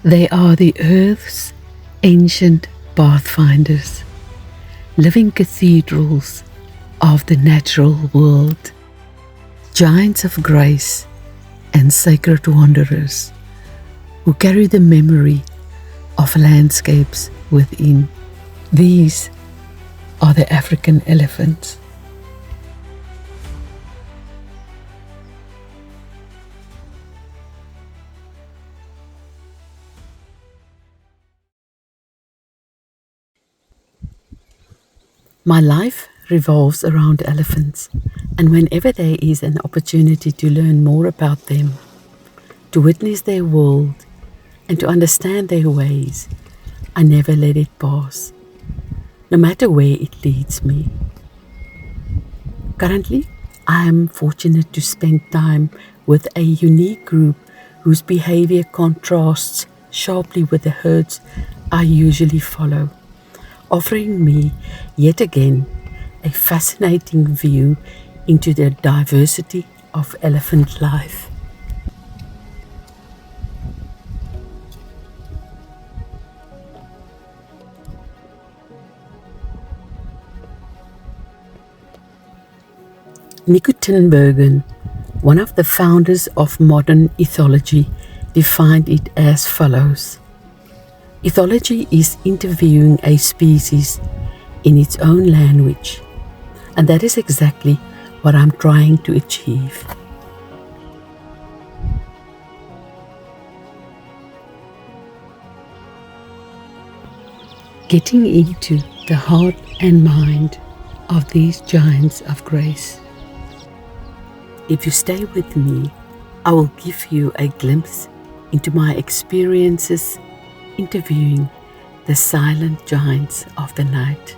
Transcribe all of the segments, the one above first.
They are the Earth's ancient pathfinders, living cathedrals of the natural world, giants of grace and sacred wanderers who carry the memory of landscapes within. These are the African elephants. My life revolves around elephants, and whenever there is an opportunity to learn more about them, to witness their world, and to understand their ways, I never let it pass, no matter where it leads me. Currently, I am fortunate to spend time with a unique group whose behavior contrasts sharply with the herds I usually follow, offering me yet again a fascinating view into the diversity of elephant life. Nico Tinbergen, one of the founders of modern ethology, defined it as follows. Ethology is interviewing a species in its own language, and that is exactly what I'm trying to achieve. Getting into the heart and mind of these giants of grace. If you stay with me, I will give you a glimpse into my experiences interviewing the silent giants of the night.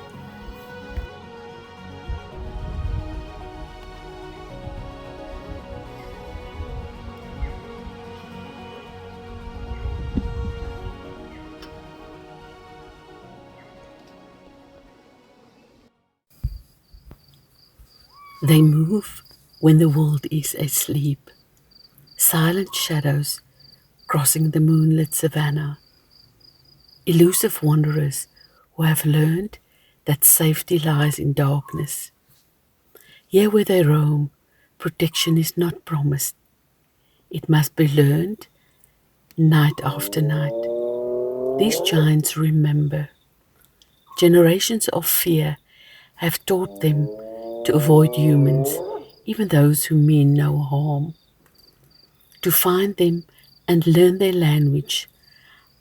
They move when the world is asleep, silent shadows crossing the moonlit savannah, elusive wanderers who have learned that safety lies in darkness. Here where they roam, protection is not promised. It must be learned night after night. These giants remember. Generations of fear have taught them to avoid humans, even those who mean no harm. To find them and learn their language,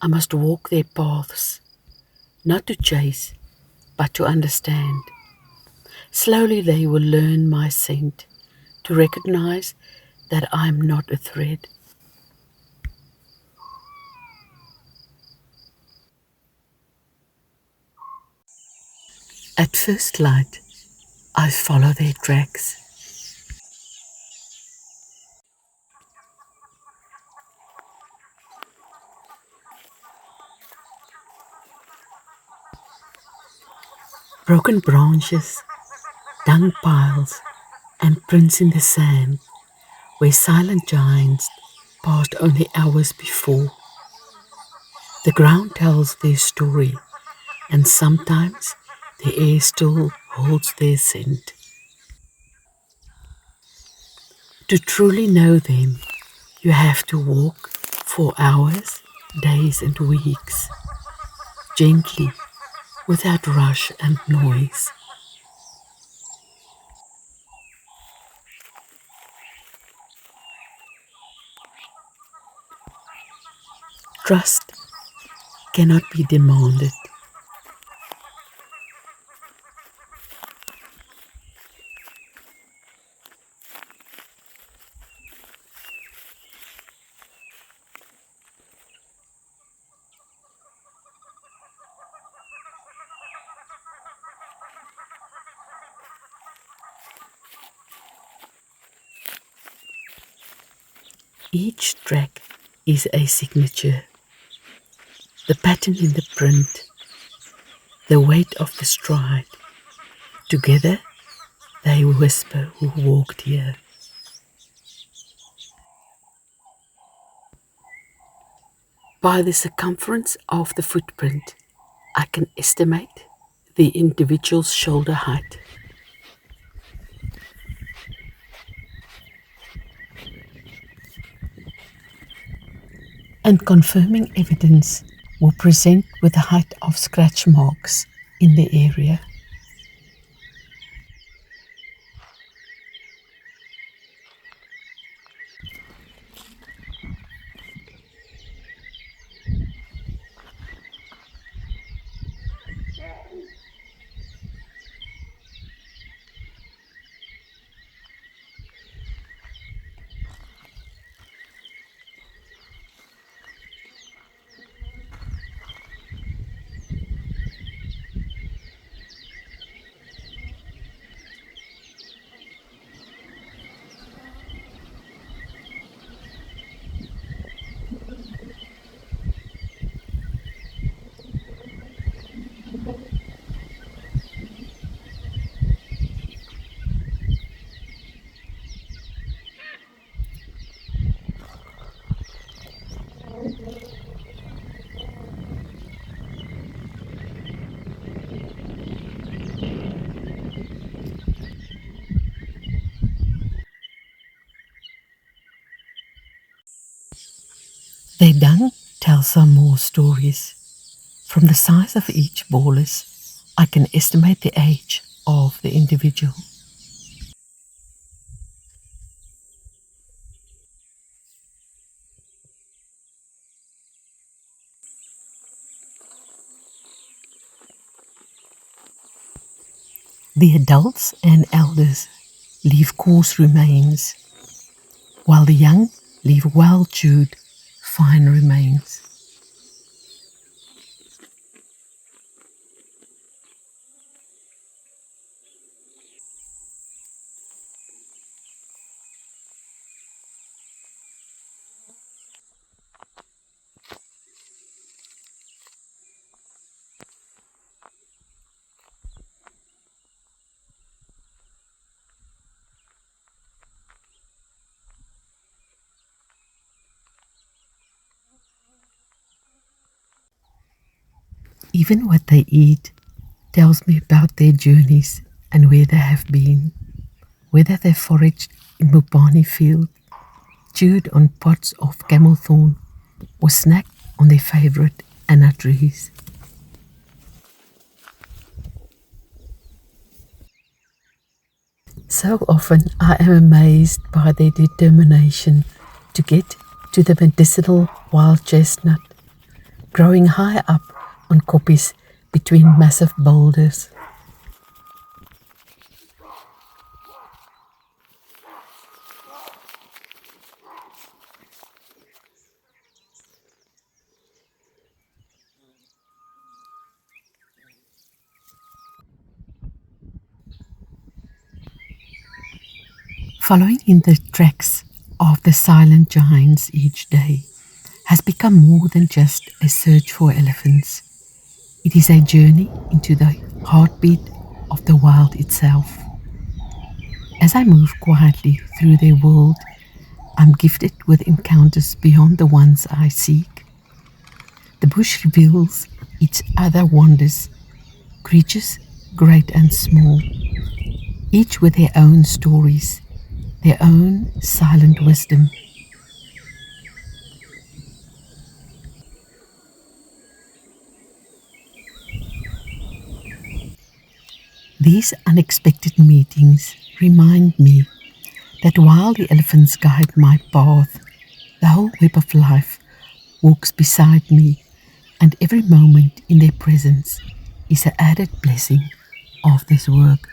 I must walk their paths, not to chase, but to understand. Slowly they will learn my scent, to recognize that I am not a threat. At first light, I follow their tracks. Broken branches, dung piles, and prints in the sand, where silent giants passed only hours before. The ground tells their story, and sometimes the air still holds their scent. To truly know them, you have to walk for hours, days, and weeks, gently, without rush and noise. Trust cannot be demanded. Each track is a signature. The pattern in the print, the weight of the stride. Together, they whisper who walked here. By the circumference of the footprint, I can estimate the individual's shoulder height. And confirming evidence will present with the height of scratch marks in the area. Their dung tells some more stories. From the size of each bolus, I can estimate the age of the individual. The adults and elders leave coarse remains, while the young leave well-chewed, fine remains. Even what they eat tells me about their journeys and where they have been, whether they foraged in Mopani field, chewed on pods of camel thorn, or snacked on their favorite anna trees. So often I am amazed by their determination to get to the medicinal wild chestnut, growing high up on koppies between massive boulders. Following in the tracks of the silent giants each day has become more than just a search for elephants. It is a journey into the heartbeat of the wild itself. As I move quietly through their world, I'm gifted with encounters beyond the ones I seek. The bush reveals its other wonders, creatures great and small, each with their own stories, their own silent wisdom. These unexpected meetings remind me that while the elephants guide my path, the whole web of life walks beside me, and every moment in their presence is an added blessing of this work.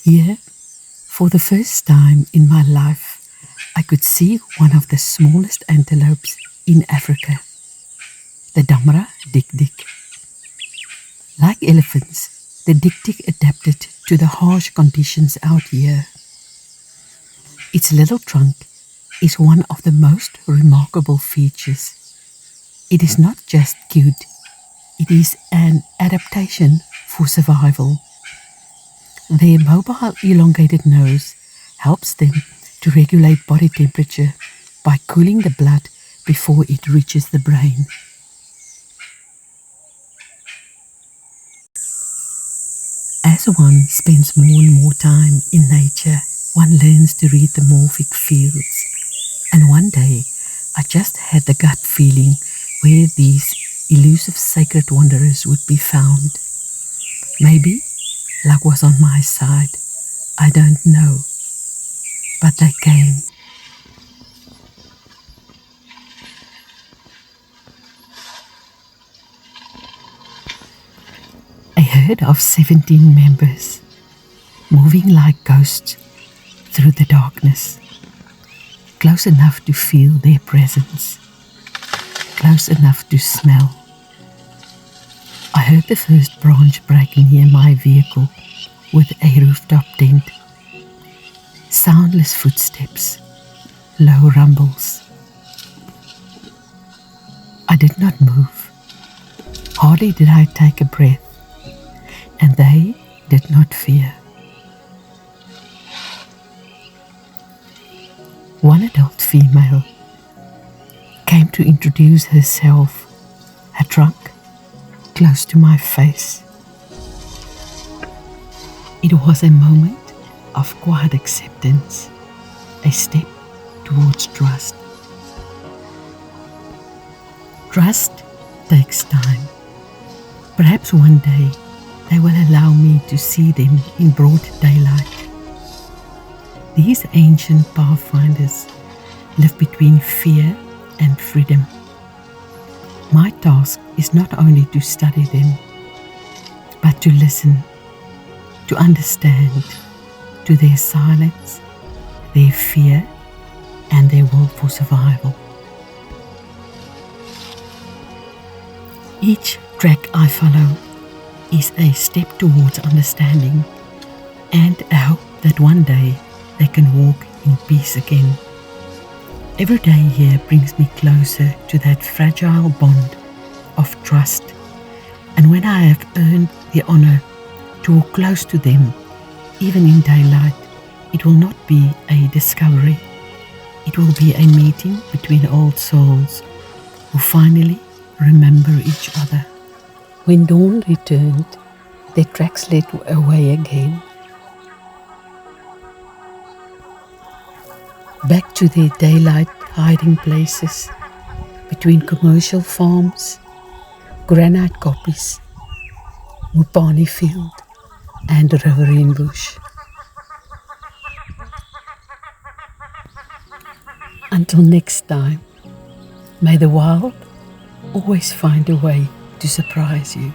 Here, for the first time in my life, I could see one of the smallest antelopes in Africa, the Damra dik-dik. Like elephants, the dik-dik adapted to the harsh conditions out here. Its little trunk is one of the most remarkable features. It is not just cute, it is an adaptation for survival. Their mobile elongated nose helps them to regulate body temperature by cooling the blood before it reaches the brain. As one spends more and more time in nature, one learns to read the morphic fields. And one day, I just had the gut feeling where these elusive sacred wanderers would be found. Maybe luck was on my side. I don't know. But they came. A herd of 17 members, moving like ghosts through the darkness, close enough to feel their presence, close enough to smell. I heard the first branch break near my vehicle with a rooftop tent. Soundless footsteps, low rumbles. I did not move. Hardly did I take a breath, and they did not fear. One adult female came to introduce herself, her trunk close to my face. It was a moment of quiet acceptance, a step towards trust. Trust takes time. Perhaps one day they will allow me to see them in broad daylight. These ancient pathfinders live between fear and freedom. My task is not only to study them, but to listen, to understand, to their silence, their fear, and their will for survival. Each track I follow is a step towards understanding and a hope that one day they can walk in peace again. Every day here brings me closer to that fragile bond of trust, and when I have earned the honor to walk close to them, even in daylight, it will not be a discovery. It will be a meeting between old souls who finally remember each other. When dawn returned, their tracks led away again, back to their daylight hiding places between commercial farms, granite koppies, Mupani field, and riverine bush. Until next time, may the wild always find a way to surprise you.